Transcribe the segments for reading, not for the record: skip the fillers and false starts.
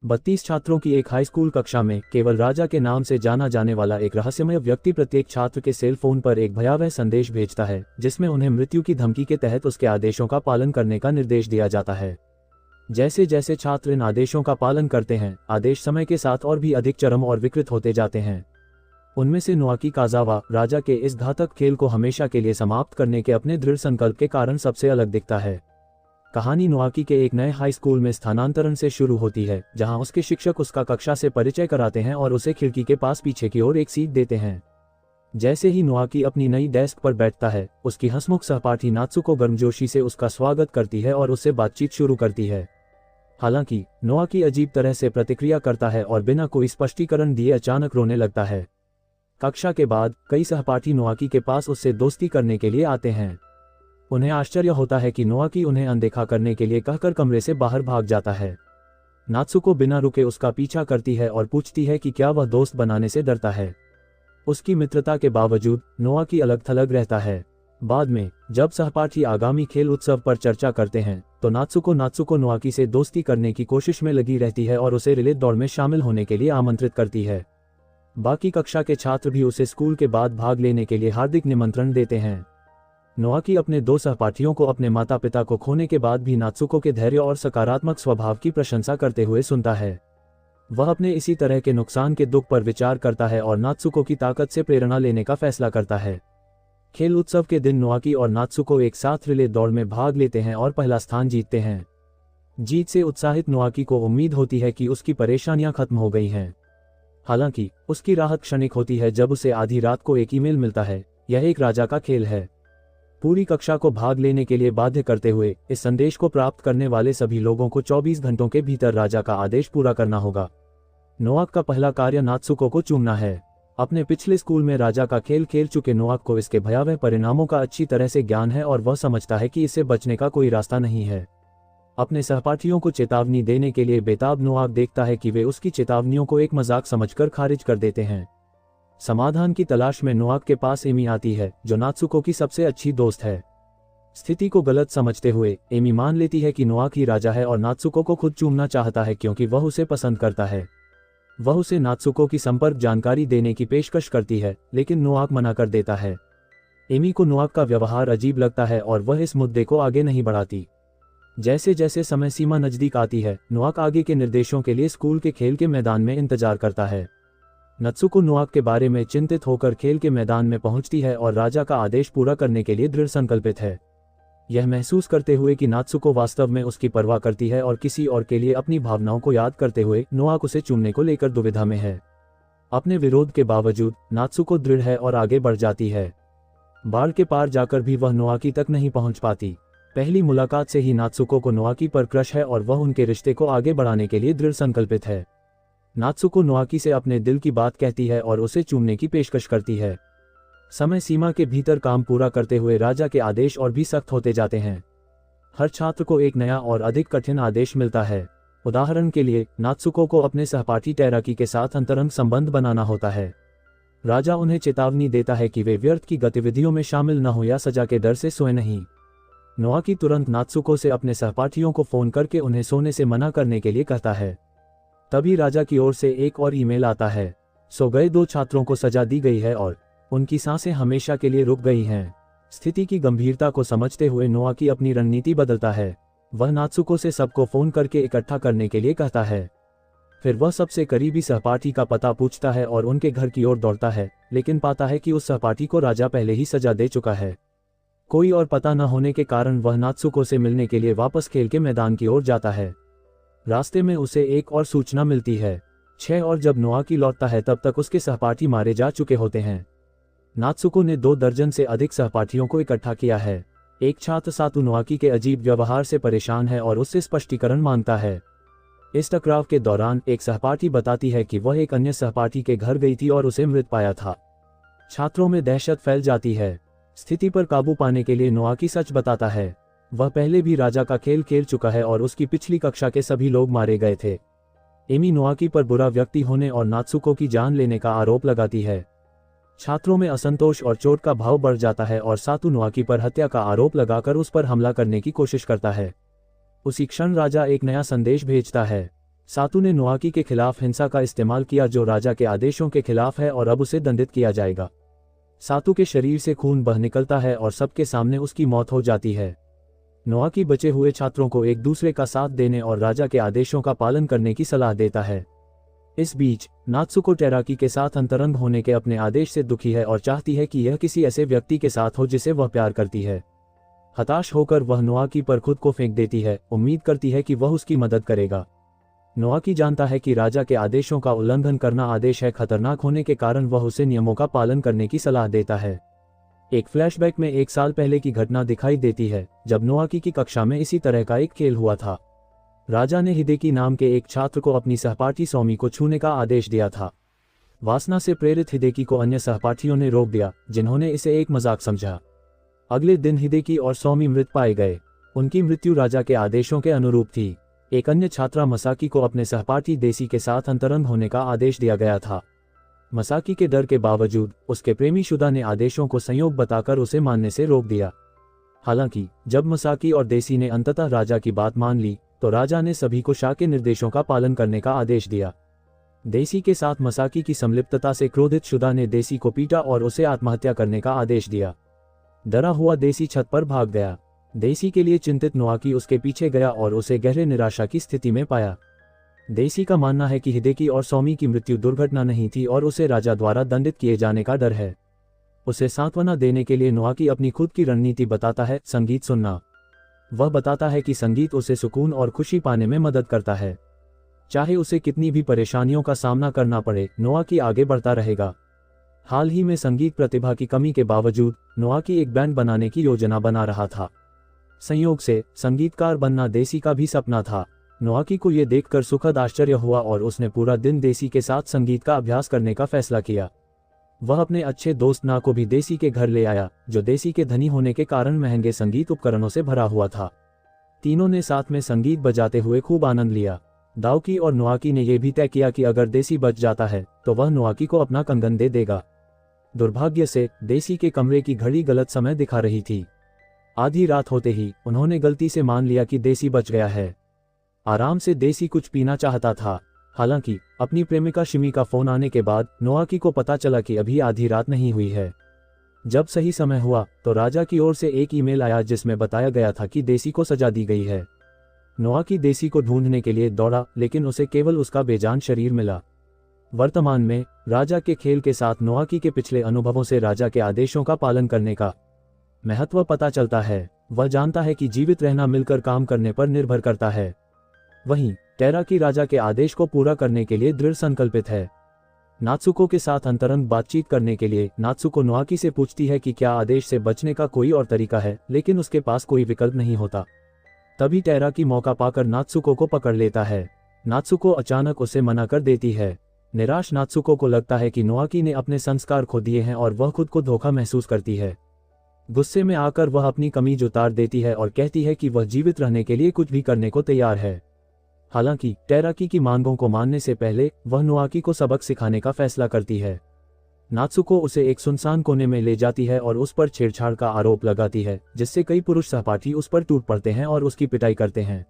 32 छात्रों की एक हाई स्कूल कक्षा में केवल राजा के नाम से जाना जाने वाला एक रहस्यमय व्यक्ति प्रत्येक छात्र के सेल फोन पर एक भयावह संदेश भेजता है, जिसमें उन्हें मृत्यु की धमकी के तहत उसके आदेशों का पालन करने का निर्देश दिया जाता है। जैसे जैसे छात्र इन आदेशों का पालन करते हैं, आदेश समय के साथ और भी अधिक चरम और विकृत होते जाते हैं। उनमें से नोआकी काजावा राजा के इस घातक खेल को हमेशा के लिए समाप्त करने के अपने दृढ़ संकल्प के कारण सबसे अलग दिखता है। कहानी नोआकी के एक नए हाई स्कूल में स्थानांतरण से शुरू होती है, जहां उसके शिक्षक उसका कक्षा से परिचय कराते हैं और उसे खिड़की के पास पीछे की ओर एक सीट देते हैं। जैसे ही नोआकी अपनी नई डेस्क पर बैठता है, उसकी हंसमुख सहपाठी नात्सुको गर्मजोशी से उसका स्वागत करती है और उससे बातचीत शुरू करती है। हालांकि नोआकी अजीब तरह से प्रतिक्रिया करता है और बिना कोई स्पष्टीकरण दिए अचानक रोने लगता है। कक्षा के बाद कई सहपाठी नोआकी के पास उससे दोस्ती करने के लिए आते हैं। उन्हें आश्चर्य होता है कि नोआकी उन्हें अनदेखा करने के लिए कहकर कमरे से बाहर भाग जाता है। नात्सुको बिना रुके उसका पीछा करती है और पूछती है कि क्या वह दोस्त बनाने से डरता है। उसकी मित्रता के बावजूद नोआकी अलग थलग रहता है। बाद में जब सहपाठी आगामी खेल उत्सव पर चर्चा करते हैं, तो नात्सुको नोआकी से दोस्ती करने की कोशिश में लगी रहती है और उसे रिले दौड़ में शामिल होने के लिए आमंत्रित करती है। बाकी कक्षा के छात्र भी उसे स्कूल के बाद भाग लेने के लिए हार्दिक निमंत्रण देते हैं। नोआकी अपने दो सहपाठियों को अपने माता पिता को खोने के बाद भी नात्सुको के धैर्य और सकारात्मक स्वभाव की प्रशंसा करते हुए सुनता है। वह अपने इसी तरह के नुकसान के दुख पर विचार करता है और नात्सुको की ताकत से प्रेरणा लेने का फैसला करता है। खेल उत्सव के दिन नोआकी और नात्सुको एक साथ रिले दौड़ में भाग लेते हैं और पहला स्थान जीतते हैं। जीत से उत्साहित नोआकी को उम्मीद होती है कि उसकी परेशानियां खत्म हो गई हैं। हालांकि उसकी राहत क्षणिक होती है जब उसे आधी रात को एक ईमेल मिलता है, यह एक राजा का खेल है। पूरी कक्षा को भाग लेने के लिए बाध्य करते हुए इस संदेश को प्राप्त करने वाले सभी लोगों को 24 घंटों के भीतर राजा का आदेश पूरा करना होगा। नोआक का पहला कार्य नात्सुको को चूमना है। अपने पिछले स्कूल में राजा का खेल खेल चुके नोआक को इसके भयावह परिणामों का अच्छी तरह से ज्ञान है और वह समझता है कि इससे बचने का कोई रास्ता नहीं है। अपने सहपाठियों को चेतावनी देने के लिए बेताब नोआक देखता है कि वे उसकी चेतावनियों को एक मजाक समझकर खारिज कर देते हैं। समाधान की तलाश में नोआक के पास एमी आती है, जो नात्सुको की सबसे अच्छी दोस्त है। स्थिति को गलत समझते हुए एमी मान लेती है कि नोआक ही राजा है और नात्सुको को खुद चूमना चाहता है क्योंकि वह उसे पसंद करता है। वह उसे नात्सुको की संपर्क जानकारी देने की पेशकश करती है, लेकिन नोआक मना कर देता है। एमी को नोआक का व्यवहार अजीब लगता है और वह इस मुद्दे को आगे नहीं बढ़ाती। जैसे जैसे समय सीमा नजदीक आती है, नोआक आगे के निर्देशों के लिए स्कूल के खेल के मैदान में इंतजार करता है। नात्सुको नोआक के बारे में चिंतित होकर खेल के मैदान में पहुंचती है और राजा का आदेश पूरा करने के लिए दृढ़ संकल्पित है। यह महसूस करते हुए कि नात्सुको वास्तव में उसकी परवाह करती है और किसी और के लिए अपनी भावनाओं को याद करते हुए नोआक उसे चूमने को लेकर दुविधा में है। अपने विरोध के बावजूद नात्सुको दृढ़ है और आगे बढ़ जाती है। बाढ़ के पार जाकर भी वह नोआकी तक नहीं पहुंच पाती। पहली मुलाकात से ही नात्सुको को नोआकी पर क्रश है और वह उनके रिश्ते को आगे बढ़ाने के लिए दृढ़ संकल्पित है। नात्सुको नोआकी से अपने दिल की बात कहती है और उसे चूमने की पेशकश करती है। समय सीमा के भीतर काम पूरा करते हुए राजा के आदेश और भी सख्त होते जाते हैं। हर छात्र को एक नया और अधिक कठिन आदेश मिलता है। उदाहरण के लिए नात्सुको को अपने सहपाठी टैराकी के साथ अंतरंग संबंध बनाना होता है। राजा उन्हें चेतावनी देता है कि वे व्यर्थ की गतिविधियों में शामिल न हो या सजा के डर से सोए नहीं। नोआकी तुरंत नात्सुको से अपने सहपाठियों को फोन करके उन्हें सोने से मना करने के लिए कहता है। तभी राजा की ओर से एक और ईमेल आता है। सो गए दो छात्रों को सजा दी गई है और उनकी सांसें हमेशा के लिए रुक गई हैं। स्थिति की गंभीरता को समझते हुए नोआकी अपनी रणनीति बदलता है। वह नात्सुको से सबको फोन करके इकट्ठा करने के लिए कहता है। फिर वह सबसे करीबी सहपाठी का पता पूछता है और उनके घर की ओर दौड़ता है, लेकिन पाता है कि उस सहपाठी को राजा पहले ही सजा दे चुका है। कोई और पता न होने के कारण वह नात्सुको से मिलने के लिए वापस खेल के मैदान की ओर जाता है। रास्ते में उसे एक और सूचना मिलती है। 6 और जब नोआकी लौटता है तब तक उसके सहपाठी मारे जा चुके होते हैं। नात्सुको ने 2 दर्जन से अधिक सहपाठियों को इकट्ठा किया है। एक छात्र सातु नोआकी के अजीब व्यवहार से परेशान है और उससे स्पष्टीकरण मांगता है। इस टकराव के दौरान एक सहपाठी बताती है कि वह एक अन्य सहपाठी के घर गई थी और उसे मृत पाया था। छात्रों में दहशत फैल जाती है। स्थिति पर काबू पाने के लिए नोआकी सच बताता है। वह पहले भी राजा का खेल खेल चुका है और उसकी पिछली कक्षा के सभी लोग मारे गए थे। एमी नोआकी पर बुरा व्यक्ति होने और नात्सुको की जान लेने का आरोप लगाती है। छात्रों में असंतोष और चोट का भाव बढ़ जाता है और सातु नोआकी पर हत्या का आरोप लगाकर उस पर हमला करने की कोशिश करता है। उसी क्षण राजा एक नया संदेश भेजता है। सातू ने नोआकी के खिलाफ हिंसा का इस्तेमाल किया जो राजा के आदेशों के खिलाफ है और अब उसे दंडित किया जाएगा। सातू के शरीर से खून बह निकलता है और सबके सामने उसकी मौत हो जाती है। नोआकी बचे हुए छात्रों को एक दूसरे का साथ देने और राजा के आदेशों का पालन करने की सलाह देता है। इस बीच नात्सुको टेराकी के साथ अंतरंग होने के अपने आदेश से दुखी है और चाहती है कि यह किसी ऐसे व्यक्ति के साथ हो जिसे वह प्यार करती है। हताश होकर वह नोआकी पर खुद को फेंक देती है, उम्मीद करती है कि वह उसकी मदद करेगा। नोआकी जानता है कि राजा के आदेशों का उल्लंघन करना आदेश है, खतरनाक होने के कारण वह उसे नियमों का पालन करने की सलाह देता है। एक फ्लैशबैक में 1 साल पहले की घटना दिखाई देती है जब नोआकी की कक्षा में इसी तरह का एक खेल हुआ था। राजा ने हिदेकी नाम के एक छात्र को अपनी सहपाठी सौमी को छूने का आदेश दिया था। वासना से प्रेरित हिदेकी को अन्य सहपाठियों ने रोक दिया, जिन्होंने इसे एक मजाक समझा। अगले दिन हिदेकी और सौमी मृत पाए गए। उनकी मृत्यु राजा के आदेशों के अनुरूप थी। एक अन्य छात्रा मसाकी को अपने सहपाठी देसी के साथ अंतरंग होने का आदेश दिया गया था। मसाकी के डर के बावजूद उसके प्रेमी शुदा ने आदेशों को संयोग बताकर उसे मानने से रोक दिया। हालांकि जब मसाकी और देसी ने अंततः राजा की बात मान ली तो राजा ने सभी को शाह के निर्देशों का पालन करने का आदेश दिया। देसी के साथ मसाकी की संलिप्तता से क्रोधित शुदा ने देसी को पीटा और उसे आत्महत्या करने का आदेश दिया। डरा हुआ देसी छत पर भाग गया। देसी के लिए चिंतित नोआकी उसके पीछे गया और उसे गहरे निराशा की स्थिति में पाया। देसी का मानना है कि हिदेकी और सौमी की मृत्यु दुर्घटना नहीं थी और उसे राजा द्वारा दंडित किए जाने का डर है। उसे सांत्वना देने के लिए नोआकी अपनी खुद की रणनीति बताता है, संगीत सुनना। वह बताता है कि संगीत उसे सुकून और खुशी पाने में मदद करता है। चाहे उसे कितनी भी परेशानियों का सामना करना पड़े, नोआकी आगे बढ़ता रहेगा। हाल ही में संगीत प्रतिभा की कमी के बावजूद नोआकी एक बैंड बनाने की योजना बना रहा था। संयोग से संगीतकार बनना देसी का भी सपना था। नोआकी को यह देखकर सुखद आश्चर्य हुआ और उसने पूरा दिन देसी के साथ संगीत का अभ्यास करने का फैसला किया। वह अपने अच्छे दोस्त ना को भी देसी के घर ले आया, जो देसी के धनी होने के कारण महंगे संगीत उपकरणों से भरा हुआ था। तीनों ने साथ में संगीत बजाते हुए खूब आनंद लिया। दाओकी और नोआकी ने यह भी तय किया कि अगर देसी बच जाता है तो वह नोआकी को अपना कंगन दे देगा। दुर्भाग्य से देसी के कमरे की घड़ी गलत समय दिखा रही थी। आधी रात होते ही उन्होंने गलती से मान लिया कि देसी बच गया है। आराम से देसी कुछ पीना चाहता था। हालांकि अपनी प्रेमिका शिमी का फोन आने के बाद नोआकी को पता चला कि अभी आधी रात नहीं हुई है। जब सही समय हुआ तो राजा की ओर से एक ईमेल आया जिसमें बताया गया था कि देसी को सजा दी गई है। नोआकी देसी को ढूंढने के लिए दौड़ा, लेकिन उसे केवल उसका बेजान शरीर मिला। वर्तमान में राजा के खेल के साथ नोआकी के पिछले अनुभवों से राजा के आदेशों का पालन करने का महत्व पता चलता है। वह जानता है कि जीवित रहना मिलकर काम करने पर निर्भर करता है। वहीं टेराकी राजा के आदेश को पूरा करने के लिए दृढ़ संकल्पित है। नात्सुको के साथ अंतरंग बातचीत करने के लिए नात्सुको नोआकी से पूछती है कि क्या आदेश से बचने का कोई और तरीका है, लेकिन उसके पास कोई विकल्प नहीं होता। तभी टेराकी मौका पाकर नात्सुको को पकड़ लेता है। नात्सुको अचानक उसे मना कर देती है। निराश नात्सुको को लगता है कि नोआकी ने अपने संस्कार खो दिए हैं और वह खुद को धोखा महसूस करती है। गुस्से में आकर वह अपनी कमीज उतार देती है और कहती है कि वह जीवित रहने के लिए कुछ भी करने को तैयार है। हालांकि टेराकी की मांगों को मानने से पहले वह नोआकी को सबक सिखाने का फैसला करती है। नात्सुको उसे एक सुनसान कोने में ले जाती है और उस पर छेड़छाड़ का आरोप लगाती है, जिससे कई पुरुष सहपाठी उस पर टूट पड़ते हैं और उसकी पिटाई करते हैं।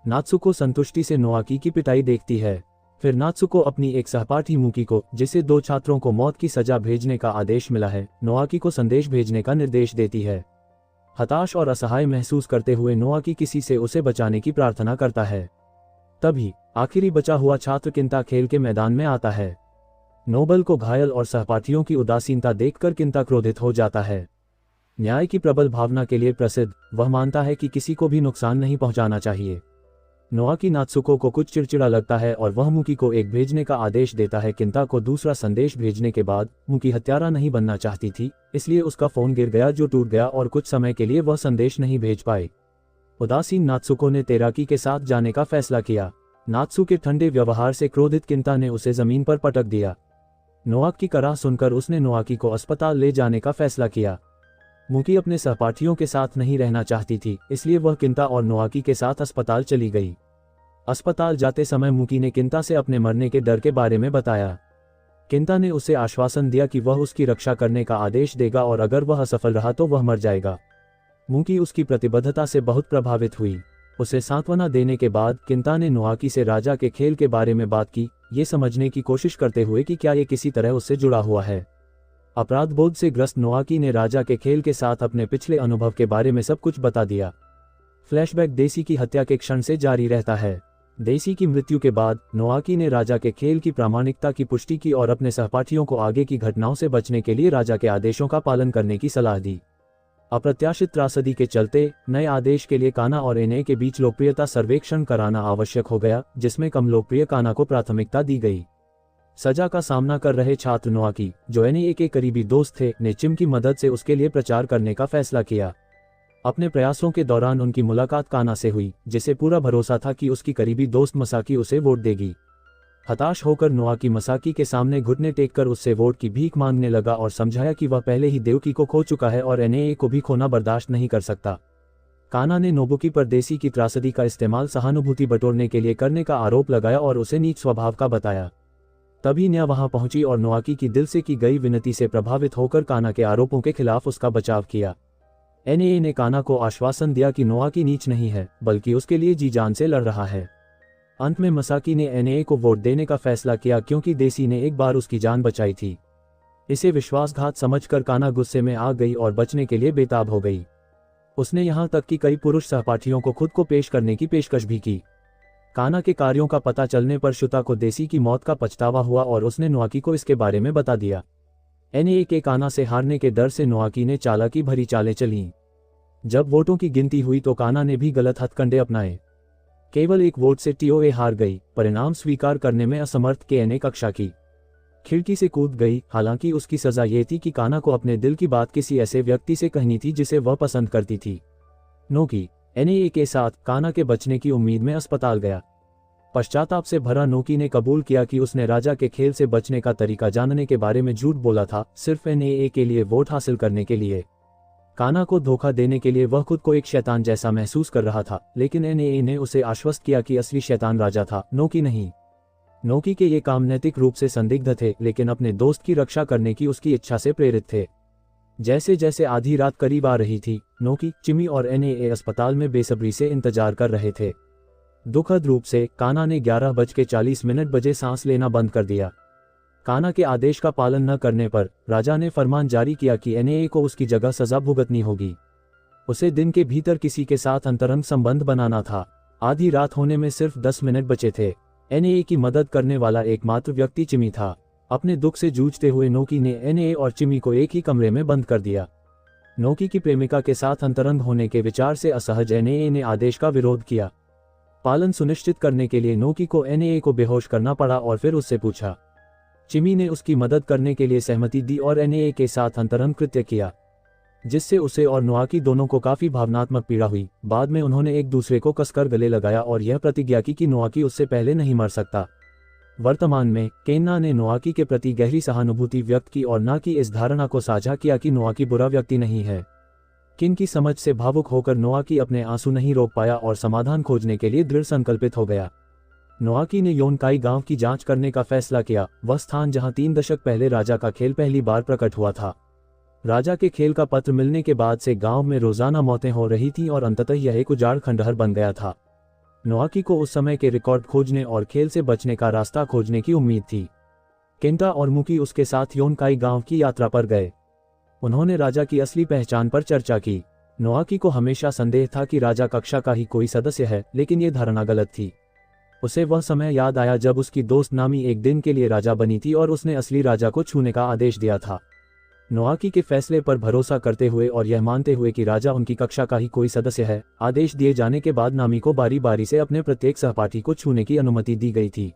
नात्सुको संतुष्टि से नोआकी की पिटाई देखती है। फिर नात्सुको अपनी एक सहपाठी मुकी को, जिसे 2 छात्रों को मौत की सजा भेजने का आदेश मिला है, नोआकी को संदेश भेजने का निर्देश देती है। हताश और असहाय महसूस करते हुए नोआकी किसी से उसे बचाने की प्रार्थना करता है। तभी आखिरी बचा हुआ छात्र किंता खेल के मैदान में आता है। नोबल को घायल और सहपाठियों की उदासीनता देखकर किंता क्रोधित हो जाता है। न्याय की प्रबल भावना के लिए प्रसिद्ध, वह मानता है कि किसी को भी नुकसान नहीं पहुंचाना चाहिए। नोआकी नात्सुको को कुछ चिड़चिड़ा लगता है और वह मुकी को एक भेजने का आदेश देता है। किंता को दूसरा संदेश भेजने के बाद मुकी हत्यारा नहीं बनना चाहती थी, इसलिए उसका फोन गिर गया जो टूट गया और कुछ समय के लिए वह संदेश नहीं भेज पाए। उदासीन नात्सुको ने तेराकी के साथ जाने का फैसला किया। नात्सु के ठंडे व्यवहार से क्रोधित किंता ने उसे जमीन पर पटक दिया। नोआकी की कराह सुनकर उसने नोआकी को अस्पताल ले जाने का फैसला किया। मुकी अपने सहपाठियों के साथ नहीं रहना चाहती थी, इसलिए वह किंता और नोआकी के साथ अस्पताल चली गई। अस्पताल जाते समय मुकी ने किंता से अपने मरने के डर के बारे में बताया। किंता ने उसे आश्वासन दिया कि वह उसकी रक्षा करने का आदेश देगा और अगर वह असफल रहा तो वह मर जाएगा। मुकी उसकी प्रतिबद्धता से बहुत प्रभावित हुई। उसे सांत्वना देने के बाद किंता ने नोआकी से राजा के खेल के बारे में बात की, ये समझने की कोशिश करते हुए कि क्या ये किसी तरह उससे जुड़ा हुआ है। अपराध बोध से ग्रस्त नोआकी ने राजा के खेल के साथ अपने पिछले अनुभव के बारे में सब कुछ बता दिया। फ्लैशबैक देसी की हत्या के क्षण से जारी रहता है। देसी की मृत्यु के बाद नोआकी ने राजा के खेल की प्रामाणिकता की पुष्टि की और अपने सहपाठियों को आगे की घटनाओं से बचने के लिए राजा के आदेशों का पालन करने की सलाह दी। अप्रत्याशित त्रासदी के चलते नए आदेश के लिए काना और एनए के बीच लोकप्रियता सर्वेक्षण कराना आवश्यक हो गया, जिसमें कम लोकप्रिय काना को प्राथमिकता दी गई। सजा का सामना कर रहे छात्र नोआकी, जो एनए के करीबी दोस्त थे, ने चिम की मदद से उसके लिए प्रचार करने का फैसला किया। अपने प्रयासों के दौरान उनकी मुलाकात काना से हुई, जिसे पूरा भरोसा था कि उसकी करीबी दोस्त मसाकी उसे वोट देगी। हताश होकर नोआकी मसाकी के सामने घुटने टेककर उससे वोट की भीख मांगने लगा और समझाया कि वह पहले ही देवकी को खो चुका है और एनए को भी खोना बर्दाश्त नहीं कर सकता। काना ने नोबुकी पर देसी की त्रासदी का इस्तेमाल सहानुभूति बटोरने के लिए करने का आरोप लगाया और उसे नीच स्वभाव का बताया। तभी न्या वहां पहुंची और नोआकी की दिल से की गई विनती से प्रभावित होकर काना के आरोपों के खिलाफ उसका बचाव किया। एनए ने काना को आश्वासन दिया कि नोआकी नीच नहीं है, बल्कि उसके लिए जी जान से लड़ रहा है। अंत में मसाकी ने एनए को वोट देने का फैसला किया, क्योंकि देसी ने एक बार उसकी जान बचाई थी। इसे विश्वासघात समझकर काना गुस्से में आ गई और बचने के लिए बेताब हो गई। उसने यहां तक कि कई पुरुष सहपाठियों को खुद को पेश करने की पेशकश भी की। काना के कार्यों का पता चलने पर शुता को देसी की मौत का पछतावा हुआ और उसने नोआकी को इसके बारे में बता दिया। एनए के काना से हारने के डर से नोआकी ने चालाकी भरी चालें चलीं। जब वोटों की गिनती हुई तो काना ने भी गलत हथकंडे अपनाए। केवल एक वोट से टीओए हार गई। परिणाम स्वीकार करने में असमर्थ के एनए कक्षा की खिड़की से कूद गई। हालांकि उसकी सजा ये थी कि काना को अपने दिल की बात किसी ऐसे व्यक्ति से कहनी थी जिसे वह पसंद करती थी। नोकी एनए के साथ काना के बचने की उम्मीद में अस्पताल गया। पश्चाताप से भरा नोकी ने कबूल किया कि उसने राजा के खेल से बचने का तरीका जानने के बारे में झूठ बोला था, सिर्फ एनए के लिए वोट हासिल करने के लिए। काना को धोखा देने के लिए वह खुद को एक शैतान जैसा महसूस कर रहा था, लेकिन एनए ने उसे आश्वस्त किया कि असली शैतान राजा था, नोकी नहीं। नोकी के ये काम नैतिक रूप से संदिग्ध थे, लेकिन अपने दोस्त की रक्षा करने की उसकी इच्छा से प्रेरित थे। जैसे जैसे आधी रात करीब आ रही थी, नोकी, चिमी और एनए अस्पताल में बेसब्री से इंतजार कर रहे थे। दुखद रूप से काना ने 11:40 बजे सांस लेना बंद कर दिया। काना के आदेश का पालन न करने पर राजा ने फरमान जारी किया कि एनए को उसकी जगह सजा भुगतनी होगी। उसे दिन के भीतर किसी के साथ अंतरंग संबंध बनाना था। आधी रात होने में सिर्फ 10 मिनट बचे थे। एनए की मदद करने वाला एकमात्र व्यक्ति चिमी था। अपने दुख से जूझते हुए नोकी ने एनए और चिमी को एक ही कमरे में बंद कर दिया। नोकी की प्रेमिका के साथ अंतरंग होने के विचार से असहज एनए ने आदेश का विरोध किया। पालन सुनिश्चित करने के लिए नोकी को एनए को बेहोश करना पड़ा और फिर उससे पूछा। चिमी ने उसकी मदद करने के लिए सहमति दी और एनए के साथ अंतरंग कृत्य किया, जिससे उसे और नोआकी दोनों को काफी भावनात्मक पीड़ा हुई। बाद में उन्होंने एक दूसरे को कसकर गले लगाया और यह प्रतिज्ञा की कि नोआकी उससे पहले नहीं मर सकता। वर्तमान में केन्ना ने नोआकी के प्रति गहरी सहानुभूति व्यक्त की और न कि इस धारणा को साझा किया कि नोआकी बुरा व्यक्ति नहीं है। किन की समझ से भावुक होकर नोआकी अपने आंसू नहीं रोक पाया और समाधान खोजने के लिए दृढ़ संकल्पित हो गया। नोआकी ने योनकाई गांव की जांच करने का फैसला किया, वह स्थान जहां 3 दशक पहले राजा का खेल पहली बार प्रकट हुआ था। राजा के खेल का पत्र मिलने के बाद से गांव में रोजाना मौतें हो रही थीं और अंततः यह एक उजाड़ खंडहर बन गया था। नोआकी को उस समय के रिकॉर्ड खोजने और खेल से बचने का रास्ता खोजने की उम्मीद थी। केंटा और मुकी उसके साथ योनकाई गांव की यात्रा पर गए। उन्होंने राजा की असली पहचान पर चर्चा की। नोआकी को हमेशा संदेह था कि राजा कक्षा का ही कोई सदस्य है, लेकिन यह धारणा गलत थी। उसे वह समय याद आया जब उसकी दोस्त नामी एक दिन के लिए राजा बनी थी और उसने असली राजा को छूने का आदेश दिया था। नोआकी के फैसले पर भरोसा करते हुए और यह मानते हुए कि राजा उनकी कक्षा का ही कोई सदस्य है, आदेश दिए जाने के बाद नामी को बारी बारी से अपने प्रत्येक सहपाठी को छूने की अनुमति दी गई थी।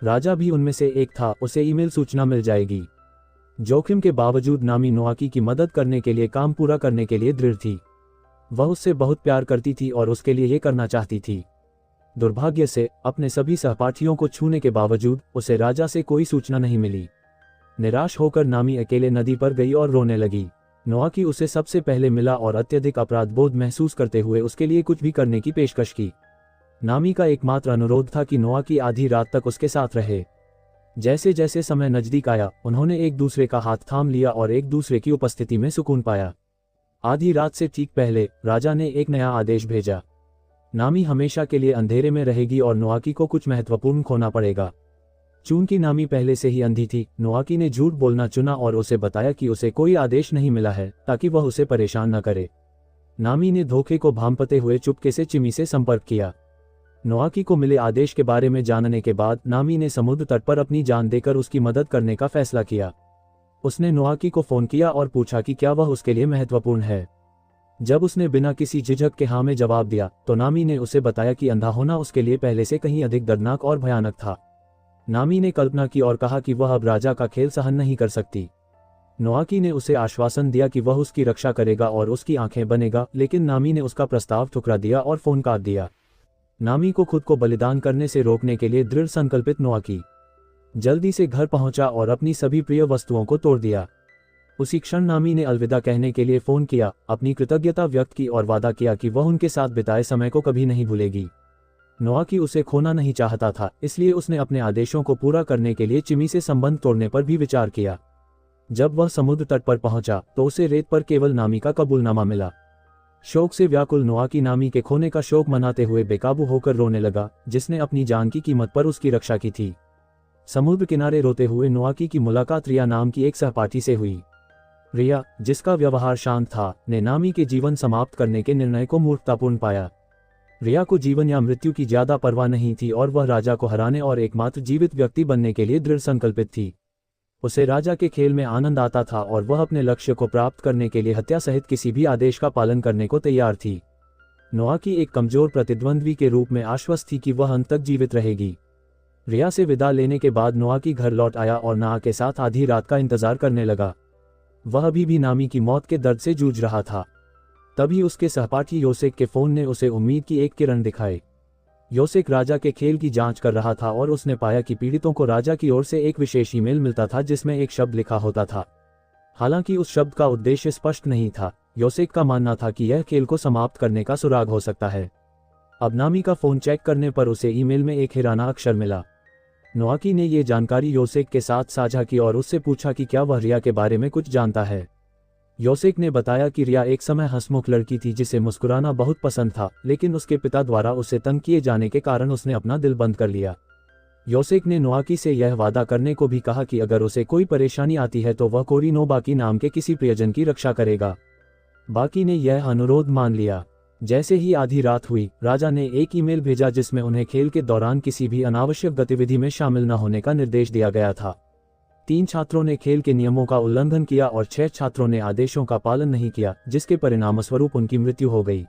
राजा भी उनमें से एक था। उसे ईमेल सूचना मिल जाएगी। जोखिम के बावजूद नामी नोआकी की मदद करने के लिए काम पूरा करने के लिए दृढ़ थी। वह उससे बहुत प्यार करती थी और उसके लिए ये करना चाहती थी। दुर्भाग्य से अपने सभी सहपाठियों को छूने के बावजूद उसे राजा से कोई सूचना नहीं मिली। निराश होकर नामी अकेले नदी पर गई और रोने लगी। नोआकी उसे सबसे पहले मिला और अत्यधिक अपराध बोध महसूस करते हुए उसके लिए कुछ भी करने की पेशकश की। नामी का एकमात्र अनुरोध था कि नोआकी आधी रात तक उसके साथ रहे। जैसे जैसे समय नजदीक आया, उन्होंने एक दूसरे का हाथ थाम लिया और एक दूसरे की उपस्थिति में सुकून पाया। आधी रात से ठीक पहले राजा ने एक नया आदेश भेजा। नामी हमेशा के लिए अंधेरे में रहेगी और नोआकी को कुछ महत्वपूर्ण खोना पड़ेगा। चूंकि नामी पहले से ही अंधी थी, नोआकी ने झूठ बोलना चुना और उसे बताया कि उसे कोई आदेश नहीं मिला है ताकि वह उसे परेशान न करे। नामी ने धोखे को भांपते हुए चुपके से चिमी से संपर्क किया। नोआकी को मिले आदेश के बारे में जानने के बाद नामी ने समुद्र तट पर अपनी जान देकर उसकी मदद करने का फैसला किया। उसने नोआकी को फोन किया और पूछा कि क्या वह उसके लिए महत्वपूर्ण है। जब उसने बिना किसी झिझक के हाँ में जवाब दिया तो नामी ने उसे बताया कि अंधा होना उसके लिए पहले से कहीं अधिक दर्दनाक और भयानक था। नामी ने कल्पना की और कहा कि वह अब राजा का खेल सहन नहीं कर सकती। नोआकी ने उसे आश्वासन दिया कि वह उसकी रक्षा करेगा और उसकी आंखें बनेगा, लेकिन नामी ने उसका प्रस्ताव ठुकरा दिया और फोन काट दिया। नामी को खुद को बलिदान करने से रोकने के लिए दृढ़ संकल्पित नोआकी जल्दी से घर पहुंचा और अपनी सभी प्रिय वस्तुओं को तोड़ दिया। उसी क्षण नामी ने अलविदा कहने के लिए फोन किया, अपनी कृतज्ञता व्यक्त की और वादा किया कि वह उनके साथ बिताए समय को कभी नहीं भूलेगी। नोआकी उसे खोना नहीं चाहता था, इसलिए उसने अपने आदेशों को पूरा करने के लिए चिमी से संबंध तोड़ने पर भी विचार किया। जब वह समुद्र तट पर पहुंचा तो उसे रेत पर केवल नामी का कबूलनामा मिला। शोक से व्याकुल नोआकी नामी के खोने का शोक मनाते हुए बेकाबू होकर रोने लगा, जिसने अपनी जान की कीमत पर उसकी रक्षा की थी। समुद्र किनारे रोते हुए नोआकी की मुलाकात रिया नाम की एक सहपाठी से हुई। रिया, जिसका व्यवहार शांत था, ने नामी के जीवन समाप्त करने के निर्णय को मूर्खतापूर्ण पाया। रिया को जीवन या मृत्यु की ज्यादा परवाह नहीं थी और वह राजा को हराने और एकमात्र जीवित व्यक्ति बनने के लिए दृढ़ संकल्पित थी। उसे राजा के खेल में आनंद आता था और वह अपने लक्ष्य को प्राप्त करने के लिए हत्या सहित किसी भी आदेश का पालन करने को तैयार थी। नोआकी एक कमजोर प्रतिद्वंद्वी के रूप में आश्वस्त थी कि वह अंत तक जीवित रहेगी। रिया से विदा लेने के बाद नोआकी घर लौट आया और नाआ के साथ आधी रात का इंतजार करने लगा। वह अभी भी नामी की मौत के दर्द से जूझ रहा था। तभी उसके सहपाठी योसेक के फोन ने उसे उम्मीद की एक किरण दिखाई। योसेक राजा के खेल की जांच कर रहा था और उसने पाया कि पीड़ितों को राजा की ओर से एक विशेष ईमेल मिलता था जिसमें एक शब्द लिखा होता था। हालांकि उस शब्द का उद्देश्य स्पष्ट नहीं था, योसेक का मानना था कि यह खेल को समाप्त करने का सुराग हो सकता है। अब नामी का फोन चेक करने पर उसे ईमेल में एक हिराना अक्षर मिला। नोआकी ने ये जानकारी योसेक के साथ साझा की और उससे पूछा कि क्या वह रिया के बारे में कुछ जानता है। योसेक ने बताया कि रिया एक समय हंसमुख लड़की थी जिसे मुस्कुराना बहुत पसंद था, लेकिन उसके पिता द्वारा उसे तंग किए जाने के कारण उसने अपना दिल बंद कर लिया। योसेक ने नोआकी से यह वादा करने को भी कहा कि अगर उसे कोई परेशानी आती है तो वह कोरी नो बाकी नाम के किसी प्रियजन की रक्षा करेगा। बाकी ने यह अनुरोध मान लिया। जैसे ही आधी रात हुई, राजा ने एक ईमेल भेजा जिसमें उन्हें खेल के दौरान किसी भी अनावश्यक गतिविधि में शामिल न होने का निर्देश दिया गया था। 3 छात्रों ने खेल के नियमों का उल्लंघन किया और 6 छात्रों ने आदेशों का पालन नहीं किया, जिसके परिणामस्वरूप उनकी मृत्यु हो गई।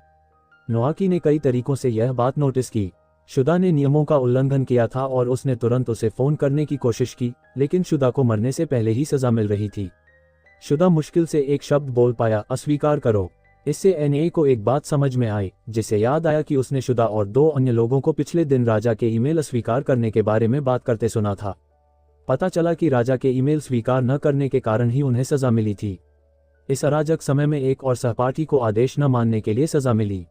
नोआकी ने कई तरीकों से यह बात नोटिस की। शुदा ने नियमों का उल्लंघन किया था और उसने तुरंत उसे फोन करने की कोशिश की, लेकिन शुदा को मरने से पहले ही सजा मिल रही थी। शुदा मुश्किल से एक शब्द बोल पाया, अस्वीकार करो। इससे एनए को एक बात समझ में आई, जिसे याद आया कि उसने शुदा और 2 अन्य लोगों को पिछले दिन राजा के ईमेल अस्वीकार करने के बारे में बात करते सुना था। पता चला कि राजा के ईमेल स्वीकार न करने के कारण ही उन्हें सजा मिली थी। इस अराजक समय में एक और सहपाठी को आदेश न मानने के लिए सजा मिली।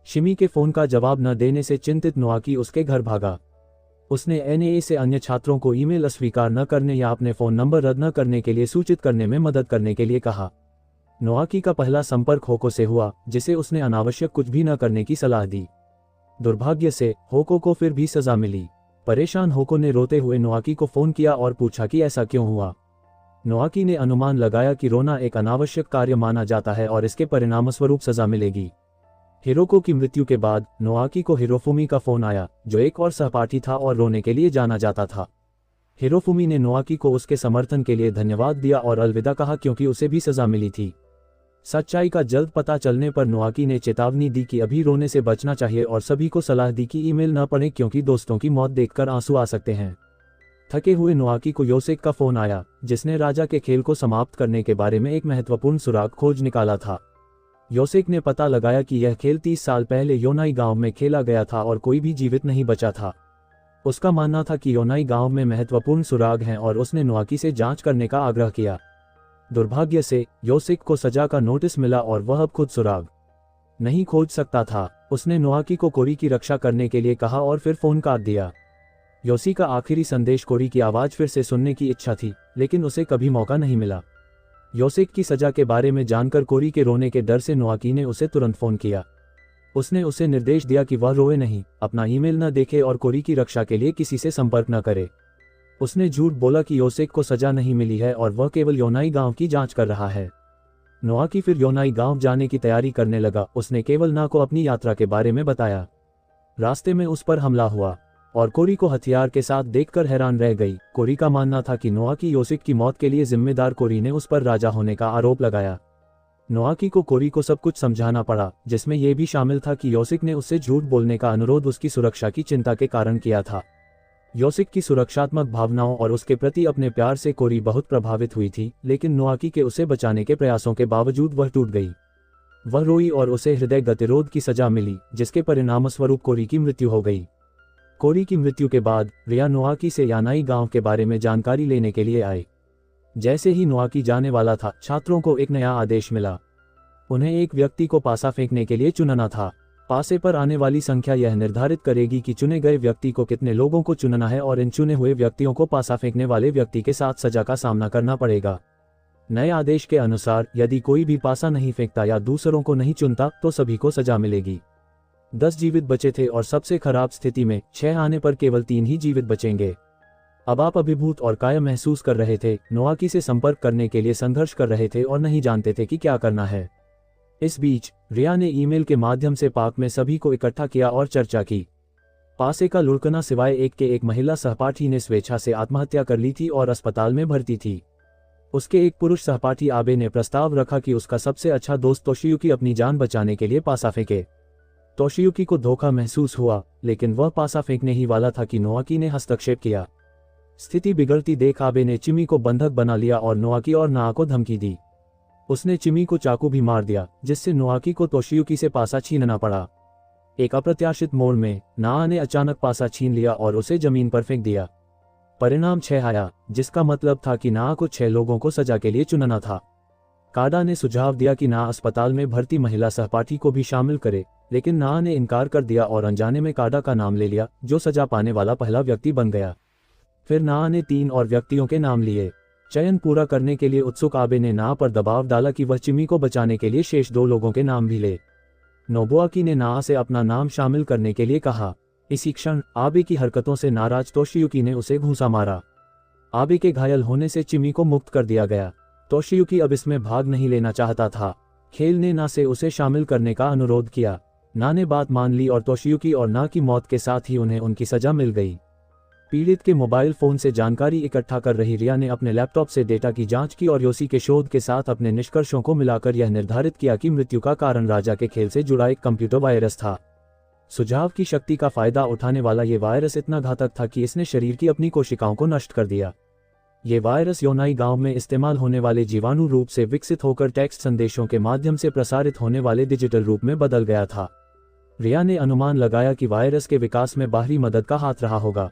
शिमी के फोन का जवाब न देने से चिंतित नोआकी उसके घर भागा। उसने एनए से अन्य छात्रों को ईमेल अस्वीकार न करने या अपने फोन नंबर रद्द न करने के लिए सूचित करने में मदद करने के लिए कहा। नोआकी का पहला संपर्क होको से हुआ, जिसे उसने अनावश्यक कुछ भी न करने की सलाह दी। दुर्भाग्य से होको को फिर भी सजा मिली। परेशान होको ने रोते हुए नोआकी को फोन किया और पूछा कि ऐसा क्यों हुआ। नोआकी ने अनुमान लगाया कि रोना एक अनावश्यक कार्य माना जाता है और इसके परिणामस्वरूप सजा मिलेगी। हिरोको की मृत्यु के बाद नोआकी को हिरोफुमी का फोन आया, जो एक और सहपाठी था और रोने के लिए जाना जाता था। हिरोफुमी ने नोआकी को उसके समर्थन के लिए धन्यवाद दिया और अलविदा कहा क्योंकि उसे भी सजा मिली थी। सच्चाई का जल्द पता चलने पर नोआकी ने चेतावनी दी कि अभी रोने से बचना चाहिए और सभी को सलाह दी कि ईमेल न पढ़ें क्योंकि दोस्तों की मौत देखकर आंसू आ सकते हैं। थके हुए नोआकी को योसेक का फोन आया, जिसने राजा के खेल को समाप्त करने के बारे में एक महत्वपूर्ण सुराग खोज निकाला था। योसेक ने पता लगाया कि यह खेल 30 साल पहले योनाई गांव में खेला गया था और कोई भी जीवित नहीं बचा था। उसका मानना था कि योनाई गांव में महत्वपूर्ण सुराग हैं और उसने नोआकी से जांच करने का आग्रह किया। दुर्भाग्य से योसेक को सजा का नोटिस मिला और वह अब खुद सुराग नहीं खोज सकता था। उसने नोआकी को कोरी की रक्षा करने के लिए कहा और फिर फोन काट दिया। योसी का आखिरी संदेश कोरी की आवाज फिर से सुनने की इच्छा थी, लेकिन उसे कभी मौका नहीं मिला। योसेक की सजा के बारे में जानकर कोरी के रोने के डर से नोआकी ने उसे तुरंत फोन किया। उसने उसे निर्देश दिया कि वह रोए नहीं, अपना ईमेल न देखे और कोरी की रक्षा के लिए किसी से संपर्क न करे। उसने झूठ बोला कि योसेक को सजा नहीं मिली है और वह केवल योनाई गांव की जांच कर रहा है। नोआकी फिर योनाई गांव जाने की तैयारी करने लगा। उसने केवल ना को अपनी यात्रा के बारे में बताया। रास्ते में उस पर हमला हुआ और कोरी को हथियार के साथ देखकर हैरान रह गई। कोरी का मानना था कि नोआकी योसेक की मौत के लिए जिम्मेदार कोरी ने उस पर राजा होने का आरोप लगाया। नोआकी को कोरी को सब कुछ समझाना पड़ा, जिसमें यह भी शामिल था कि योसेक ने उससे झूठ बोलने का अनुरोध उसकी सुरक्षा की चिंता के कारण किया था। योसेक की सुरक्षात्मक भावनाओं और उसके प्रति अपने प्यार से कोरी बहुत प्रभावित हुई थी, लेकिन नोआकी के उसे बचाने के प्रयासों के बावजूद वह टूट गई। वह रोई और उसे हृदय गतिरोध की सजा मिली, जिसके परिणामस्वरूप कोरी की मृत्यु हो गई। कोरी की मृत्यु के बाद रिया नोआकी से यानाई गांव के बारे में जानकारी लेने के लिए आए। जैसे ही नोआकी जाने वाला था, छात्रों को एक नया आदेश मिला। उन्हें एक व्यक्ति को पासा फेंकने के लिए चुनना था। पासे पर आने वाली संख्या यह निर्धारित करेगी कि चुने गए व्यक्ति को कितने लोगों को चुनना है और इन चुने हुए व्यक्तियों को पासा फेंकने वाले व्यक्ति के साथ सजा का सामना करना पड़ेगा। नए आदेश के अनुसार यदि कोई भी पासा नहीं फेंकता या दूसरों को नहीं चुनता तो सभी को सजा मिलेगी। 10 जीवित बचे थे और सबसे खराब स्थिति में 6 आने पर केवल 3 ही जीवित बचेंगे। अब आप अभिभूत और कायम महसूस कर रहे थे, नोआकी से संपर्क करने के लिए संघर्ष कर रहे थे और नहीं जानते थे कि क्या करना है। इस बीच रिया ने ईमेल के माध्यम से पार्क में सभी को इकट्ठा किया और चर्चा की। पासे का लुढ़कना सिवाय एक महिला सहपाठी ने स्वेच्छा से आत्महत्या कर ली थी और अस्पताल में भर्ती थी। उसके एक पुरुष सहपाठी आबे ने प्रस्ताव रखा कि उसका सबसे अच्छा दोस्त तोशियुकी अपनी जान बचाने के लिए पासा फेंके। तोशियुकी को धोखा महसूस हुआ, लेकिन वह पासा फेंकने ही वाला था कि नोआकी ने हस्तक्षेप किया। स्थिति बिगड़ती देख आबे ने चिमी को बंधक बना लिया और नोआकी और नाआ को धमकी दी। उसने चिमी को चाकू भी मार दिया, जिससे नोआकी को तोशियुकी से पासा छीनना पड़ा। एक अप्रत्याशित मोड़ में नाआ ने अचानक पासा छीन लिया और उसे जमीन पर फेंक दिया। परिणाम 6 आया, जिसका मतलब था कि नाआ को 6 लोगों को सजा के लिए चुनना था। काडा ने सुझाव दिया कि नाआ अस्पताल में भर्ती महिला सहपाठी को भी शामिल करे, लेकिन नाआ ने इनकार कर दिया और अनजाने में काडा का नाम ले लिया, जो सजा पाने वाला पहला व्यक्ति बन गया। फिर नाआ ने 3 और व्यक्तियों के नाम लिए। चयन पूरा करने के लिए उत्सुक आबे ने नाआ पर दबाव डाला कि वह चिमी को बचाने के लिए शेष 2 लोगों के नाम भी ले। नोबुआकी ने नाआ से अपना नाम शामिल करने के लिए कहा। इसी क्षण आबे की हरकतों से नाराज तोशियुकी ने उसे घूंसा मारा। आबे के घायल होने से चिमी को मुक्त कर दिया गया। तोशियुकी अब इसमें भाग नहीं लेना चाहता था। खेल ने ना से उसे शामिल करने का अनुरोध किया। ना ने बात मान ली और तोशियुकी और ना की मौत के साथ ही उन्हें उनकी सजा मिल गई। पीड़ित के मोबाइल फोन से जानकारी इकट्ठा कर रही रिया ने अपने लैपटॉप से डेटा की जांच की और योसी के शोध के साथ अपने निष्कर्षों को मिलाकर यह निर्धारित किया कि मृत्यु का कारण राजा के खेल से जुड़ा एक कंप्यूटर वायरस था। सुझाव की शक्ति का फायदा उठाने वाला ये वायरस इतना घातक था कि इसने शरीर की अपनी कोशिकाओं को नष्ट कर दिया। ये वायरस योनाई गांव में इस्तेमाल होने वाले जीवाणु रूप से विकसित होकर टेक्स्ट संदेशों के माध्यम से प्रसारित होने वाले डिजिटल रूप में बदल गया था। रिया ने अनुमान लगाया कि वायरस के विकास में बाहरी मदद का हाथ रहा होगा।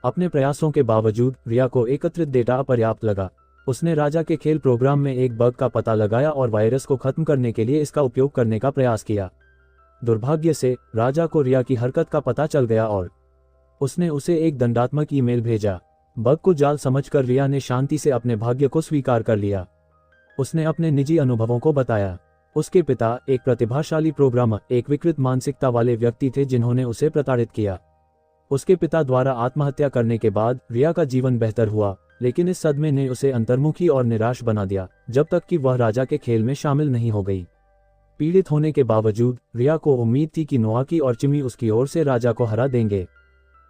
अपने प्रयासों के बावजूद रिया को एकत्रित डेटा अपर्याप्त लगा। उसने राजा के खेल प्रोग्राम में एक बग का पता लगाया और वायरस को खत्म करने के लिए इसका उपयोग करने का प्रयास किया। दुर्भाग्य से राजा को रिया की हरकत का पता चल गया और उसने उसे एक दंडात्मक ईमेल भेजा। बग को जाल समझकर रिया ने शांति से अपने भाग्य को स्वीकार कर लिया। उसने अपने निजी अनुभवों को बताया। उसके पिता एक प्रतिभाशाली प्रोग्रामर, एक विकृत मानसिकता वाले व्यक्ति थे जिन्होंने उसे प्रताड़ित किया। उसके पिता द्वारा आत्महत्या करने के बाद रिया का जीवन बेहतर हुआ, लेकिन इस सदमे ने उसे अंतर्मुखी और निराश बना दिया जब तक कि वह राजा के खेल में शामिल नहीं हो गई। पीड़ित होने के बावजूद रिया को उम्मीद थी कि नोआकी और चिमी उसकी ओर से राजा को हरा देंगे।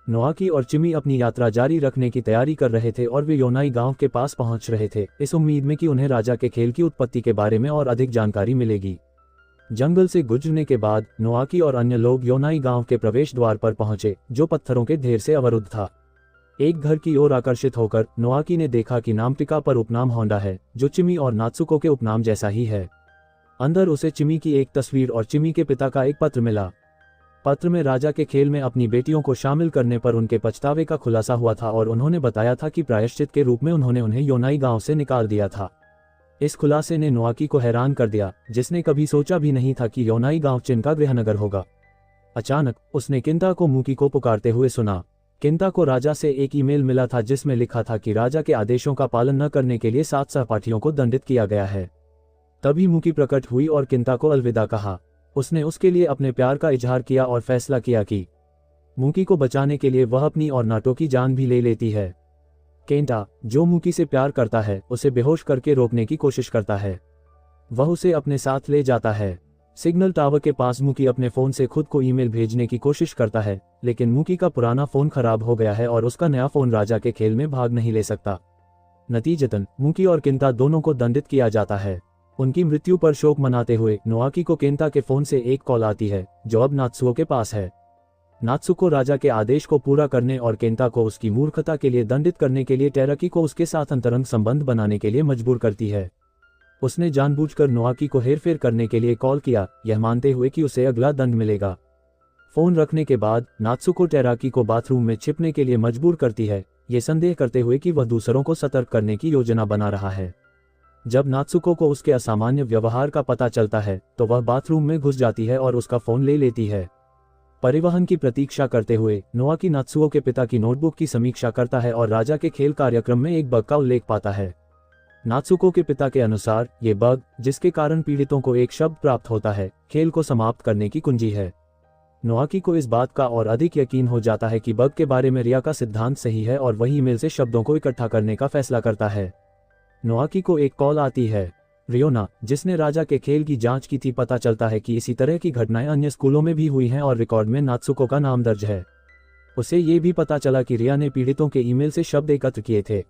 नोआकी और चिमी अपनी यात्रा जारी रखने की तैयारी कर रहे थे और वे योनाई गांव के पास पहुंच रहे थे, इस उम्मीद में कि उन्हें राजा के खेल की उत्पत्ति के बारे में और अधिक जानकारी मिलेगी। जंगल से गुजरने के बाद नोआकी और अन्य लोग योनाई गांव के प्रवेश द्वार पर पहुंचे, जो पत्थरों के ढेर से अवरुद्ध था। एक घर की ओर आकर्षित होकर नोआकी ने देखा कि नामटिका पर उपनाम होंडा है, जो चिमी और नात्सुको के उपनाम जैसा ही है। अंदर उसे चिमी की एक तस्वीर और चिमी के पिता का एक पत्र मिला। पत्र में राजा के खेल में अपनी बेटियों को शामिल करने पर उनके पछतावे का खुलासा हुआ था और उन्होंने बताया था कि प्रायश्चित के रूप में उन्होंने उन्हें योनाई गांव से निकाल दिया था। इस खुलासे ने नोआकी को हैरान कर दिया, जिसने कभी सोचा भी नहीं था कि योनाई गांव चिन का गृहनगर होगा। अचानक उसने किंता को मुकी को पुकारते हुए सुना। किंता को राजा से एक ईमेल मिला था जिसमें लिखा था कि राजा के आदेशों का पालन न करने के लिए 7 सहपाठियों को दंडित किया गया है। तभी मुकी प्रकट हुई और किंता को अलविदा कहा। उसने उसके लिए अपने प्यार का इजहार किया और फैसला किया कि मूकी को बचाने के लिए वह अपनी और नाटो की जान भी ले लेती है। केंटा, जो मूकी से प्यार करता है, उसे बेहोश करके रोकने की कोशिश करता है। वह उसे अपने साथ ले जाता है। सिग्नल टावर के पास मूकी अपने फोन से खुद को ईमेल भेजने की कोशिश करता है, लेकिन मूकी का पुराना फोन खराब हो गया है और उसका नया फोन राजा के खेल में भाग नहीं ले सकता। नतीजतन मूकी और केंटा दोनों को दंडित किया जाता है। उनकी मृत्यु पर शोक मनाते हुए नोआकी को केंटा के फोन से एक कॉल आती है, जो अब नात्सुओ के पास है। नात्सुको राजा के आदेश को पूरा करने और केंटा को उसकी मूर्खता के लिए दंडित करने के लिए टेराकी को उसके साथ अंतरंग संबंध बनाने के लिए मजबूर करती है। उसने जानबूझकर नोआकी को हेरफेर करने के लिए कॉल किया, यह मानते हुए कि उसे अगला दंड मिलेगा। फोन रखने के बाद नात्सुको टेराकी को बाथरूम में छिपने के लिए मजबूर करती है, ये संदेह करते हुए कि वह दूसरों को सतर्क करने की योजना बना रहा है। जब नात्सुको को उसके असामान्य व्यवहार का पता चलता है, तो वह बाथरूम में घुस जाती है और उसका फोन ले लेती है। परिवहन की प्रतीक्षा करते हुए नोआकी नात्सुओ के पिता की नोटबुक की समीक्षा करता है और राजा के खेल कार्यक्रम में एक बग का उल्लेख पाता है। नात्सुको के पिता के अनुसार ये बग, जिसके कारण पीड़ितों को एक शब्द प्राप्त होता है, खेल को समाप्त करने की कुंजी है। नोआकी को इस बात का और अधिक यकीन हो जाता है कि बग के बारे में रिया का सिद्धांत सही है और वही ईमेल से शब्दों को इकट्ठा करने का फैसला करता है। नोआकी को एक कॉल आती है। रियोना, जिसने राजा के खेल की जांच की थी, पता चलता है कि इसी तरह की घटनाएं अन्य स्कूलों में भी हुई हैं और रिकॉर्ड में नात्सुको का नाम दर्ज है। उसे ये भी पता चला कि रिया ने पीड़ितों के ईमेल से शब्द एकत्र किए थे।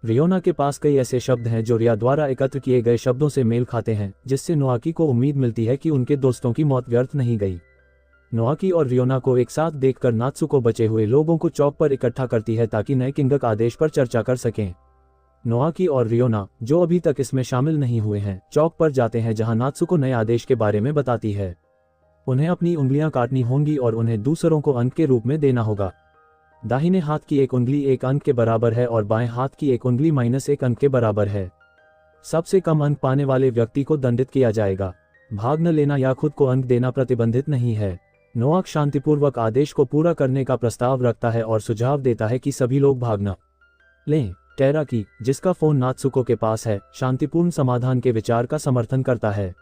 रियोना के पास कई ऐसे शब्द हैं जो रिया द्वारा एकत्र किए गए शब्दों से मेल खाते हैं, जिससे नोआकी को उम्मीद मिलती है कि उनके दोस्तों की मौत व्यर्थ नहीं गई। नोआकी और रियोना को एक साथ देखकर नात्सुको बचे हुए लोगों को चौक पर इकट्ठा करती है ताकि नए किंगक आदेश पर चर्चा कर सकें। नोआकी और रियोना, जो अभी तक इसमें शामिल नहीं हुए हैं, चौक पर जाते हैं जहां नात्सुको नए आदेश के बारे में बताती है। उन्हें अपनी उंगलियां काटनी होंगी और उन्हें दूसरों को अंक के रूप में देना होगा। दाहिने हाथ की एक उंगली 1 अंक के बराबर है और बाएं हाथ की एक उंगली -1 अंक के बराबर है। सबसे कम अंक पाने वाले व्यक्ति को दंडित किया जाएगा। भाग न लेना या खुद को अंक देना प्रतिबंधित नहीं है। नोआक शांतिपूर्वक आदेश को पूरा करने का प्रस्ताव रखता है और सुझाव देता है कि सभी लोग भाग न लें। टेराकी, जिसका फोन नात्सुको के पास है, शांतिपूर्ण समाधान के विचार का समर्थन करता है।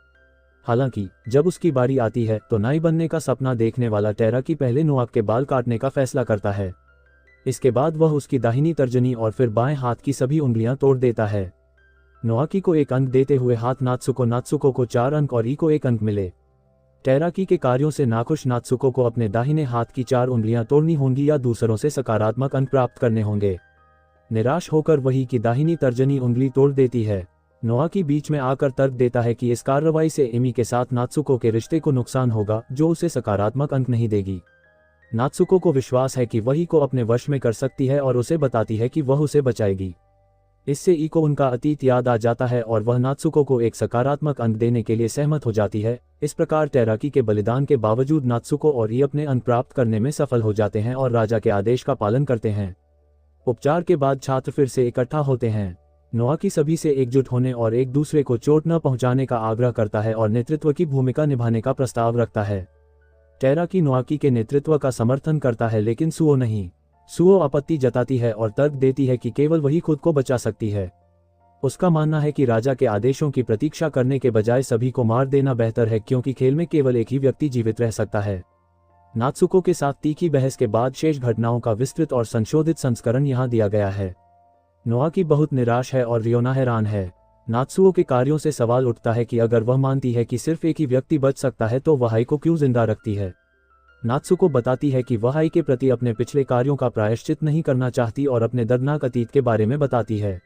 हालांकि जब उसकी बारी आती है तो नाई बनने का सपना देखने वाला टेराकी पहले नोआक के बाल काटने का फैसला करता है। इसके बाद वह उसकी दाहिनी तर्जनी और फिर बाएं हाथ की सभी उंगलियां तोड़ देता है। नोआकी को 1 अंक देते हुए हाथ नात्सुको को 4 अंक और ई को 1 अंक मिले। टेराकी के कार्यों से नाखुश नात्सुको को अपने दाहिने हाथ की 4 उंगलियां तोड़नी होंगी या दूसरों से सकारात्मक अंक प्राप्त करने होंगे। निराश होकर वही की दाहिनी तर्जनी उंगली तोड़ देती है। नोआकी बीच में आकर तर्क देता है कि इस कार्रवाई से एमी के साथ नात्सुको के रिश्ते को नुकसान होगा, जो उसे सकारात्मक अंक नहीं देगी। नात्सुको को विश्वास है कि वही को अपने वश में कर सकती है और उसे बताती है कि वह उसे बचाएगी। इससे ई को उनका अतीत याद आ जाता है और वह नात्सुको को एक सकारात्मक अंक देने के लिए सहमत हो जाती है। इस प्रकार टेराकी के बलिदान के बावजूद नात्सुको और ई अपने अंक प्राप्त करने में सफल हो जाते हैं और राजा के आदेश का पालन करते हैं। उपचार के बाद छात्र फिर से इकट्ठा होते हैं। नोआकी सभी से एकजुट होने और एक दूसरे को चोट न पहुंचाने का आग्रह करता है और नेतृत्व की भूमिका निभाने का प्रस्ताव रखता है। टेराकी नोआकी के नेतृत्व का समर्थन करता है, लेकिन सुओ नहीं। सुओ आपत्ति जताती है और तर्क देती है कि केवल वही खुद को बचा सकती है। उसका मानना है कि राजा के आदेशों की प्रतीक्षा करने के बजाय सभी को मार देना बेहतर है, क्योंकि खेल में केवल एक ही व्यक्ति जीवित रह सकता है। नात्सुको के साथ तीखी बहस के बाद शेष घटनाओं का विस्तृत और संशोधित संस्करण यहाँ दिया गया है। नोआकी बहुत निराश है और रियोना हैरान है। नात्सुओ के कार्यों से सवाल उठता है कि अगर वह मानती है कि सिर्फ एक ही व्यक्ति बच सकता है तो वह आई को क्यों जिंदा रखती है। नात्सुको बताती है कि वह आई के प्रति अपने पिछले कार्यों का प्रायश्चित नहीं करना चाहती और अपने दर्दनाक अतीत के बारे में बताती है।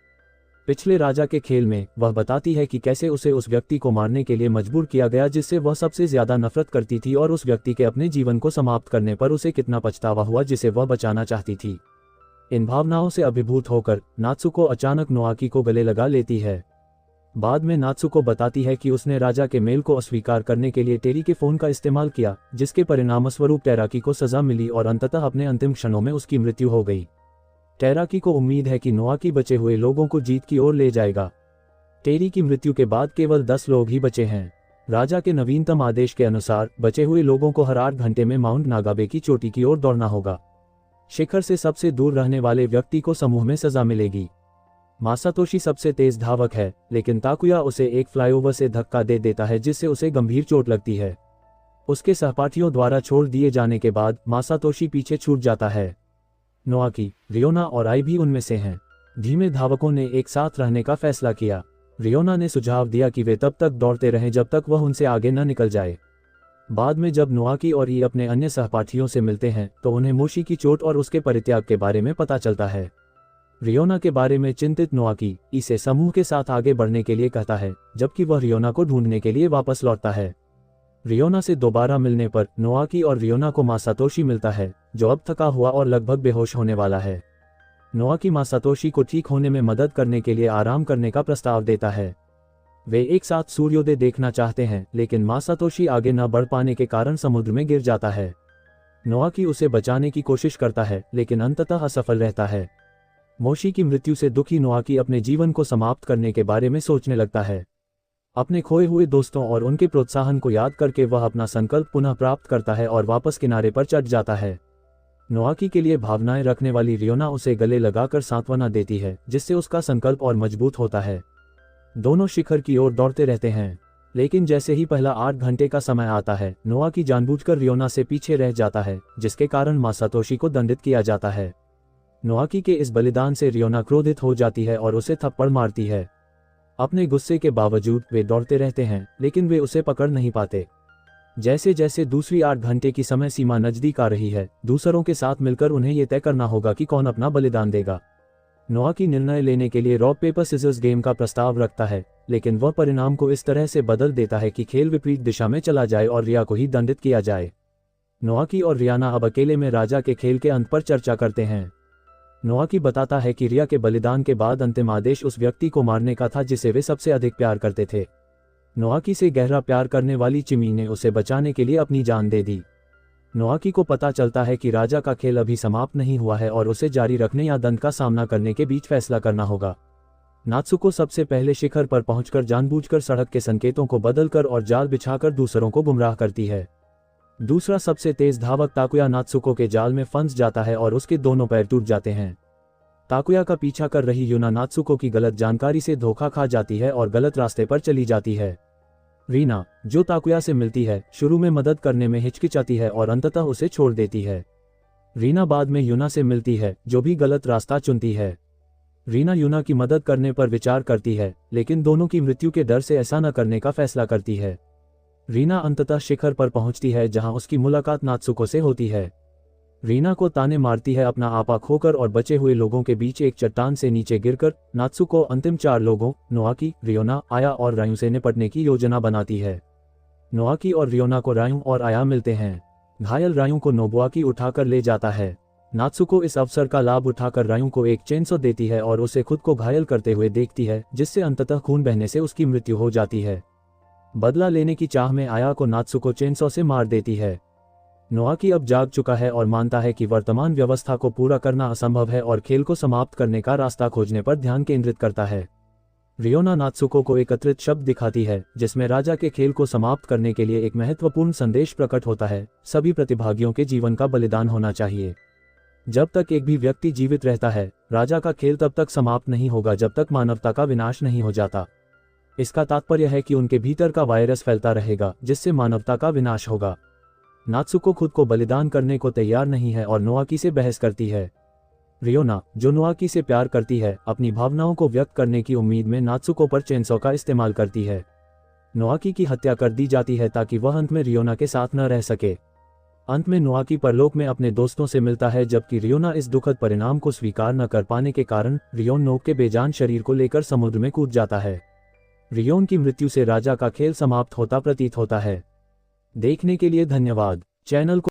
पिछले राजा के खेल में वह बताती है कि कैसे उसे उस व्यक्ति को मारने के लिए मजबूर किया गया जिससे वह सबसे ज्यादा नफरत करती थी, और उस व्यक्ति के अपने जीवन को समाप्त करने पर उसे कितना पछतावा हुआ जिसे वह बचाना चाहती थी। इन भावनाओं से अभिभूत होकर नात्सुको अचानक नोआकी को गले लगा लेती है। बाद में नात्सुको बताती है कि उसने राजा के मेल को अस्वीकार करने के लिए टेरी के फोन का इस्तेमाल किया, जिसके परिणामस्वरूप टेराकी को सजा मिली और अंततः अपने अंतिम क्षणों में उसकी मृत्यु हो गई। टेराकी को उम्मीद है कि नोआकी बचे हुए लोगों को जीत की ओर ले जाएगा। टेरी की मृत्यु के बाद केवल 10 लोग ही बचे हैं। राजा के नवीनतम आदेश के अनुसार बचे हुए लोगों को हर 8 घंटे में माउंट नागाबे की चोटी की ओर दौड़ना होगा। शिखर से सबसे दूर रहने वाले व्यक्ति को समूह में सजा मिलेगी। मासातोशी सबसे तेज धावक है, लेकिन ताकुया उसे एक फ्लाईओवर से धक्का दे देता है जिससे उसे गंभीर चोट लगती है। उसके सहपाठियों द्वारा छोड़ दिए जाने के बाद मासातोशी पीछे छूट जाता है। नोआकी, रियोना और आई भी उनमें से हैं। धीमे धावकों ने एक साथ रहने का फैसला किया। रियोना ने सुझाव दिया कि वे तब तक दौड़ते रहें जब तक वह उनसे आगे न निकल जाए। बाद में जब नोआकी और ई अपने अन्य सहपाठियों से मिलते हैं तो उन्हें मोशी की चोट और उसके परित्याग के बारे में पता चलता है। रियोना के बारे में चिंतित नोआकी ई से समूह के साथ आगे बढ़ने के लिए कहता है, जबकि वह रियोना को ढूंढने के लिए वापस लौटता है। रियोना से दोबारा मिलने पर नोआकी और रियोना को मासातोशी मिलता है, जो अब थका हुआ और लगभग बेहोश होने वाला है। नोआकी मासातोशी को ठीक होने में मदद करने के लिए आराम करने का प्रस्ताव देता है। वे एक साथ सूर्योदय देखना चाहते हैं, लेकिन मासातोशी आगे न बढ़ पाने के कारण समुद्र में गिर जाता है। नोआकी उसे बचाने की कोशिश करता है, लेकिन अंततः असफल रहता है। मोशी की मृत्यु से दुखी नोआकी अपने जीवन को समाप्त करने के बारे में सोचने लगता है। अपने खोए हुए दोस्तों और उनके प्रोत्साहन को याद करके वह अपना संकल्प पुनः प्राप्त करता है और वापस किनारे पर चढ़ जाता है। नोआकी के लिए भावनाएं रखने वाली रियोना उसे गले लगाकर सांत्वना देती है, जिससे उसका संकल्प और मजबूत होता है। दोनों शिखर की ओर दौड़ते रहते हैं, लेकिन जैसे ही पहला 8 घंटे का समय आता है, नोआकी जानबूझकर रियोना से पीछे रह जाता है, जिसके कारण मासातोशी को दंडित किया जाता है। नोआकी के इस बलिदान से रियोना क्रोधित हो जाती है और उसे थप्पड़ मारती है। अपने गुस्से के बावजूद वे दौड़ते रहते हैं, लेकिन वे उसे पकड़ नहीं पाते। जैसे जैसे दूसरी 8 घंटे की समय सीमा नजदीक आ रही है, दूसरों के साथ मिलकर उन्हें यह तय करना होगा कि कौन अपना बलिदान देगा। नोआकी निर्णय लेने के लिए रॉक पेपर सिजर्स गेम का प्रस्ताव रखता है, लेकिन वह परिणाम को इस तरह से बदल देता है कि खेल विपरीत दिशा में चला जाए और रिया को ही दंडित किया जाए। नोआकी और रियाना अब अकेले में राजा के खेल के अंत पर चर्चा करते हैं। नोआकी बताता है कि रिया के बलिदान के बाद अंतिम आदेश उस व्यक्ति को मारने का था जिसे वे सबसे अधिक प्यार करते थे। नोआकी से गहरा प्यार करने वाली चिमी ने उसे बचाने के लिए अपनी जान दे दी। नोआकी को पता चलता है कि राजा का खेल अभी समाप्त नहीं हुआ है और उसे जारी रखने या दंड का सामना करने के बीच फैसला करना होगा। नात्सुको सबसे पहले शिखर पर पहुंचकर जानबूझकर सड़क के संकेतों को बदलकर और जाल बिछाकर दूसरों को गुमराह करती है। दूसरा सबसे तेज धावक ताकुया नात्सुको के जाल में फंस जाता है और उसके दोनों पैर टूट जाते हैं। ताकुया का पीछा कर रही यूना नात्सुको की गलत जानकारी से धोखा खा जाती है और गलत रास्ते पर चली जाती है। रीना, जो ताकुया से मिलती है, शुरू में मदद करने में हिचकिचाती है और अंततः उसे छोड़ देती है। रीना बाद में यूना से मिलती है, जो भी गलत रास्ता चुनती है। रीना यूना की मदद करने पर विचार करती है, लेकिन दोनों की मृत्यु के डर से ऐसा न करने का फैसला करती है। रीना अंततः शिखर पर पहुंचती है, जहां उसकी मुलाकात नात्सुको से होती है। रीना को ताने मारती है अपना आपा खोकर और बचे हुए लोगों के बीच एक चट्टान से नीचे गिरकर। नात्सुको अंतिम 4 लोगों नोआकी, रियोना, आया और रायू से निपटने की योजना बनाती है। नोआकी और रियोना को रायू और आया मिलते हैं। घायल रायू को नोबुआकी उठाकर ले जाता है। नात्सुको इस अवसर का लाभ उठाकर रायू को एक चेनसो देती है और उसे खुद को घायल करते हुए देखती है, जिससे अंततः खून बहने से उसकी मृत्यु हो जाती है। बदला लेने की चाह में आया को नात्सुको चेनसो से मार देती है। नोआकी अब जाग चुका है और मानता है कि वर्तमान व्यवस्था को पूरा करना असंभव है और खेल को समाप्त करने का रास्ता खोजने पर ध्यान केंद्रित करता है। रियोना नात्सुको को एकत्रित शब्द दिखाती है, जिसमें राजा के खेल को समाप्त करने के लिए एक महत्वपूर्ण संदेश प्रकट होता है। सभी प्रतिभागियों के जीवन का बलिदान होना चाहिए। जब तक एक भी व्यक्ति जीवित रहता है, राजा का खेल तब तक समाप्त नहीं होगा जब तक मानवता का विनाश नहीं हो जाता। इसका तात्पर्य है कि उनके भीतर का वायरस फैलता रहेगा, जिससे मानवता का विनाश होगा। नात्सुको खुद को बलिदान करने को तैयार नहीं है और नोआकी से बहस करती है। रियोना, जो नोआकी से प्यार करती है, अपनी भावनाओं को व्यक्त करने की उम्मीद में नात्सुको पर चेनसो का इस्तेमाल करती है। नोआकी की हत्या कर दी जाती है ताकि वह अंत में रियोना के साथ न रह सके। अंत में नोआकी परलोक में अपने दोस्तों से मिलता है, जबकि रियोना इस दुखद परिणाम को स्वीकार न कर पाने के कारण रियोन नोक के बेजान शरीर को लेकर समुद्र में कूद जाता है। रियोन की मृत्यु से राजा का खेल समाप्त होता प्रतीत होता है। देखने के लिए धन्यवाद। चैनल को